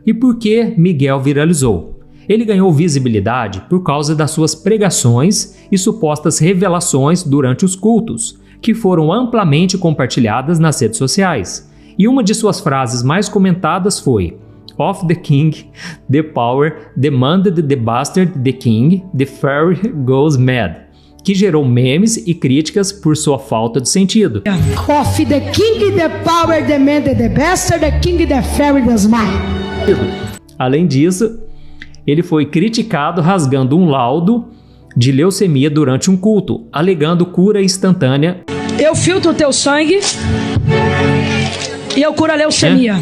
E por que Miguel viralizou? Ele ganhou visibilidade por causa das suas pregações e supostas revelações durante os cultos, que foram amplamente compartilhadas nas redes sociais. E uma de suas frases mais comentadas foi: "Of the king, the power demanded the bastard the king, the fairy goes mad", que gerou memes e críticas por sua falta de sentido. Of the king, the power demanded the bastard, the king, the fairy goes mad. Além disso, ele foi criticado rasgando um laudo de leucemia durante um culto, alegando cura instantânea. Eu filtro o teu sangue e eu curo a leucemia.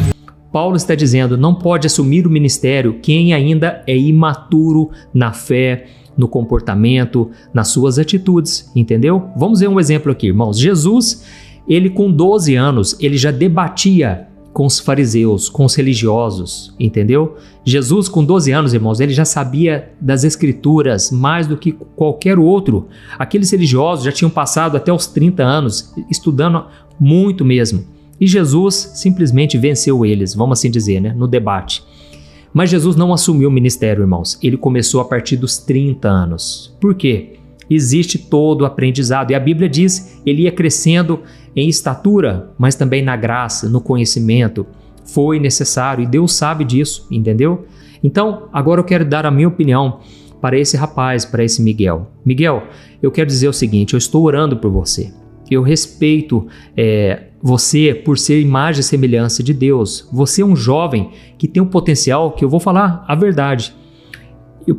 Paulo está dizendo: não pode assumir o ministério quem ainda é imaturo na fé, no comportamento, nas suas atitudes, entendeu? Vamos ver um exemplo aqui, irmãos. Jesus, ele com 12 anos, ele já debatia com os fariseus, com os religiosos, entendeu? Jesus com 12 anos, irmãos, ele já sabia das escrituras mais do que qualquer outro. Aqueles religiosos já tinham passado até os 30 anos, estudando muito mesmo. E Jesus simplesmente venceu eles, vamos assim dizer, né, no debate. Mas Jesus não assumiu o ministério, irmãos. Ele começou a partir dos 30 anos. Por quê? Existe todo o aprendizado. E a Bíblia diz, ele ia crescendo em estatura, mas também na graça, no conhecimento. Foi necessário e Deus sabe disso, entendeu? Então, agora eu quero dar a minha opinião para esse rapaz, para esse Miguel. Miguel, eu quero dizer o seguinte: eu estou orando por você. Eu respeito você por ser imagem e semelhança de Deus. Você é um jovem que tem um potencial que eu vou falar a verdade.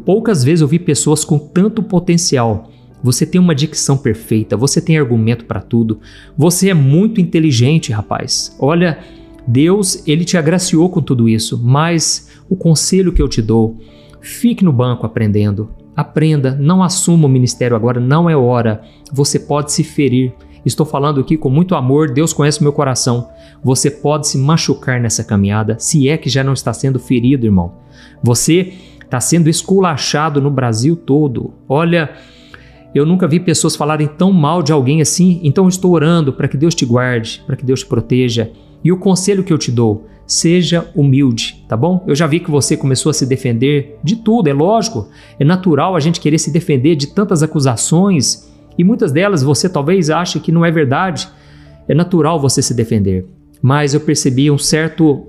Poucas vezes eu vi pessoas com tanto potencial. Você tem uma dicção perfeita, você tem argumento para tudo. Você é muito inteligente, rapaz. Olha, Deus, ele te agraciou com tudo isso, mas o conselho que eu te dou, fique no banco aprendendo. Aprenda, não assuma o ministério agora, não é hora. Você pode se ferir. Estou falando aqui com muito amor, Deus conhece o meu coração. Você pode se machucar nessa caminhada, se é que já não está sendo ferido, irmão. Você está sendo esculachado no Brasil todo. Olha, eu nunca vi pessoas falarem tão mal de alguém assim, então eu estou orando para que Deus te guarde, para que Deus te proteja. E o conselho que eu te dou, seja humilde, tá bom? Eu já vi que você começou a se defender de tudo, é lógico. É natural a gente querer se defender de tantas acusações, e muitas delas você talvez ache que não é verdade. É natural você se defender. Mas eu percebi um certo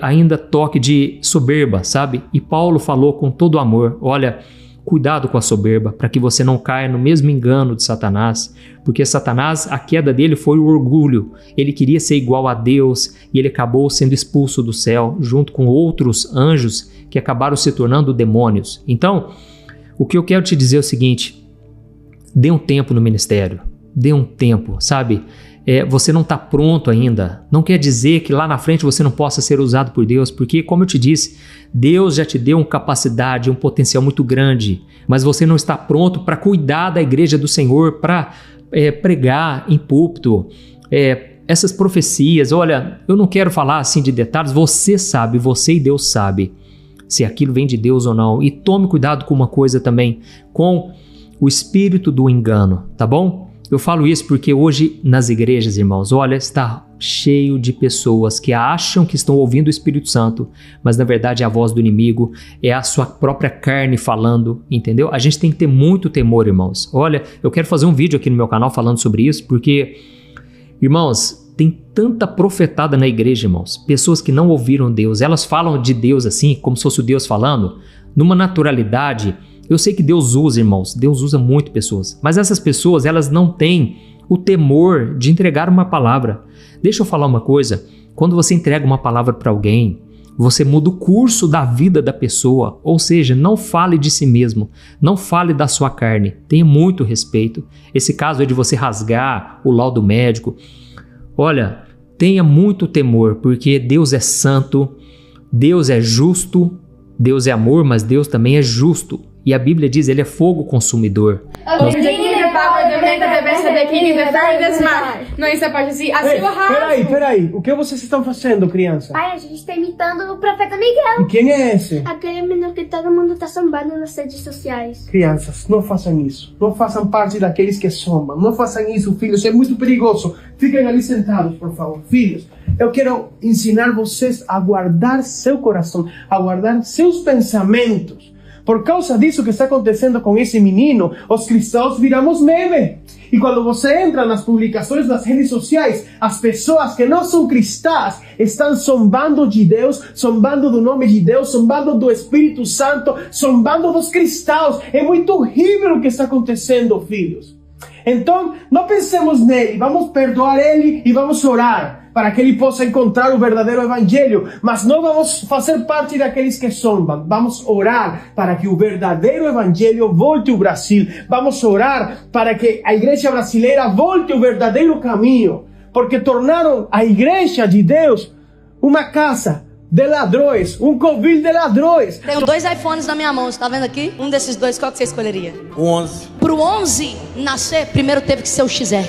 ainda toque de soberba, sabe? E Paulo falou com todo amor: olha, cuidado com a soberba, para que você não caia no mesmo engano de Satanás. Porque Satanás, a queda dele foi o orgulho. Ele queria ser igual a Deus e ele acabou sendo expulso do céu, junto com outros anjos que acabaram se tornando demônios. Então, o que eu quero te dizer é o seguinte: dê um tempo no ministério, dê um tempo, sabe? Você não está pronto ainda. Não quer dizer que lá na frente você não possa ser usado por Deus, porque, como eu te disse, Deus já te deu uma capacidade, um potencial muito grande, mas você não está pronto para cuidar da igreja do Senhor, para pregar em púlpito, essas profecias. Olha, eu não quero falar assim de detalhes, você sabe, você e Deus sabe se aquilo vem de Deus ou não. E tome cuidado com uma coisa também, com o espírito do engano, tá bom? Eu falo isso porque hoje nas igrejas, irmãos, olha, está cheio de pessoas que acham que estão ouvindo o Espírito Santo, mas na verdade é a voz do inimigo, é a sua própria carne falando, entendeu? A gente tem que ter muito temor, irmãos. Olha, eu quero fazer um vídeo aqui no meu canal falando sobre isso, porque, irmãos, tem tanta profetada na igreja, irmãos, pessoas que não ouviram Deus, elas falam de Deus assim, como se fosse o Deus falando, numa naturalidade. Eu sei que Deus usa, irmãos, Deus usa muito pessoas, mas essas pessoas, elas não têm o temor de entregar uma palavra. Deixa eu falar uma coisa: quando você entrega uma palavra para alguém, você muda o curso da vida da pessoa, ou seja, não fale de si mesmo, não fale da sua carne, tenha muito respeito. Esse caso é de você rasgar o laudo médico. Olha, tenha muito temor, porque Deus é santo, Deus é justo, Deus é amor, mas Deus também é justo. E a Bíblia diz, ele é fogo consumidor. Não, isso é parte assim. Peraí. O que vocês estão fazendo, criança? Pai, a gente está imitando o profeta Miguel. E quem é esse? Aquele menino que todo mundo está zombando nas redes sociais. Crianças, não façam isso. Não façam parte daqueles que zombam. Não façam isso, filhos. É muito perigoso. Fiquem ali sentados, por favor. Filhos, Eu quero ensinar vocês a guardar seu coração, a guardar seus pensamentos. Por causa disso que está acontecendo com esse menino, os cristãos viramos meme. E quando você entra nas publicações das redes sociais, as pessoas que não são cristãs estão zombando de Deus, zombando do nome de Deus, zombando do Espírito Santo, zombando dos cristãos. É muito horrível o que está acontecendo, filhos. Então, não pensemos nele, vamos perdoar ele e vamos orar para que ele possa encontrar o verdadeiro evangelho, mas não vamos fazer parte daqueles que zombam. Vamos orar para que o verdadeiro evangelho volte ao Brasil. Vamos orar para que a igreja brasileira volte ao verdadeiro caminho, porque tornaram a igreja de Deus uma casa de ladrões, um covil de ladrões. Tenho 2 iPhones na minha mão, você tá vendo aqui? Um desses 2, qual que você escolheria? O 11. Pro 11 nascer, primeiro teve que ser o XR.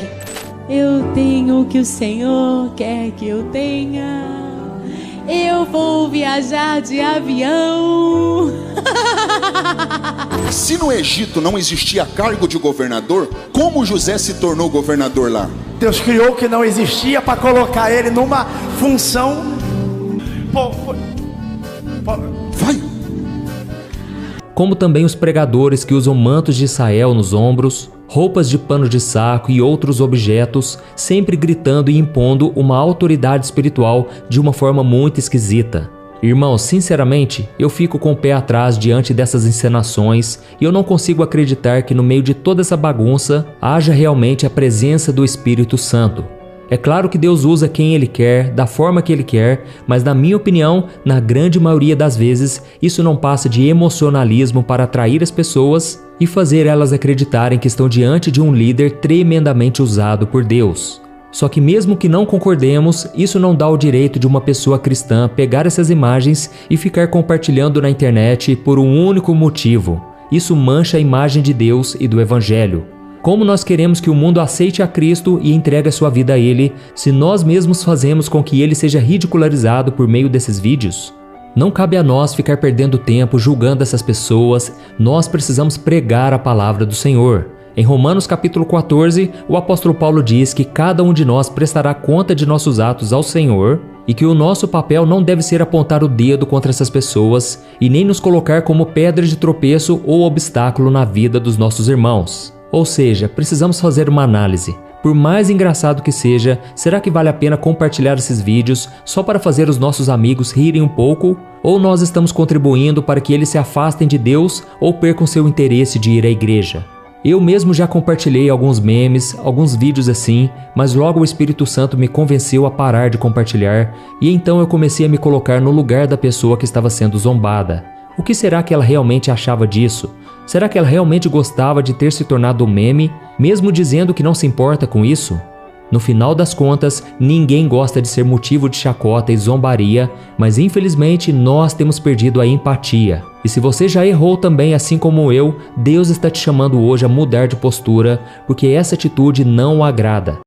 Eu tenho o que o Senhor quer que eu tenha. Eu vou viajar de avião. Se no Egito não existia cargo de governador, como José se tornou governador lá? Deus criou o que não existia para colocar ele numa função. Vai! Como também os pregadores que usam mantos de Israel nos ombros, roupas de pano de saco e outros objetos, sempre gritando e impondo uma autoridade espiritual de uma forma muito esquisita. Irmãos, sinceramente, eu fico com o pé atrás diante dessas encenações e eu não consigo acreditar que no meio de toda essa bagunça haja realmente a presença do Espírito Santo. É claro que Deus usa quem Ele quer, da forma que Ele quer, mas na minha opinião, na grande maioria das vezes, isso não passa de emocionalismo para atrair as pessoas e fazer elas acreditarem que estão diante de um líder tremendamente usado por Deus. Só que mesmo que não concordemos, isso não dá o direito de uma pessoa cristã pegar essas imagens e ficar compartilhando na internet por um único motivo. Isso mancha a imagem de Deus e do Evangelho. Como nós queremos que o mundo aceite a Cristo e entregue a sua vida a Ele, se nós mesmos fazemos com que Ele seja ridicularizado por meio desses vídeos? Não cabe a nós ficar perdendo tempo julgando essas pessoas, nós precisamos pregar a palavra do Senhor. Em Romanos capítulo 14, o apóstolo Paulo diz que cada um de nós prestará conta de nossos atos ao Senhor e que o nosso papel não deve ser apontar o dedo contra essas pessoas e nem nos colocar como pedra de tropeço ou obstáculo na vida dos nossos irmãos. Ou seja, precisamos fazer uma análise. Por mais engraçado que seja, será que vale a pena compartilhar esses vídeos só para fazer os nossos amigos rirem um pouco? Ou nós estamos contribuindo para que eles se afastem de Deus ou percam seu interesse de ir à igreja? Eu mesmo já compartilhei alguns memes, alguns vídeos assim, mas logo o Espírito Santo me convenceu a parar de compartilhar e então eu comecei a me colocar no lugar da pessoa que estava sendo zombada. O que será que ela realmente achava disso? Será que ela realmente gostava de ter se tornado um meme, mesmo dizendo que não se importa com isso? No final das contas, ninguém gosta de ser motivo de chacota e zombaria, mas infelizmente nós temos perdido a empatia. E se você já errou também, assim como eu, Deus está te chamando hoje a mudar de postura, porque essa atitude não o agrada.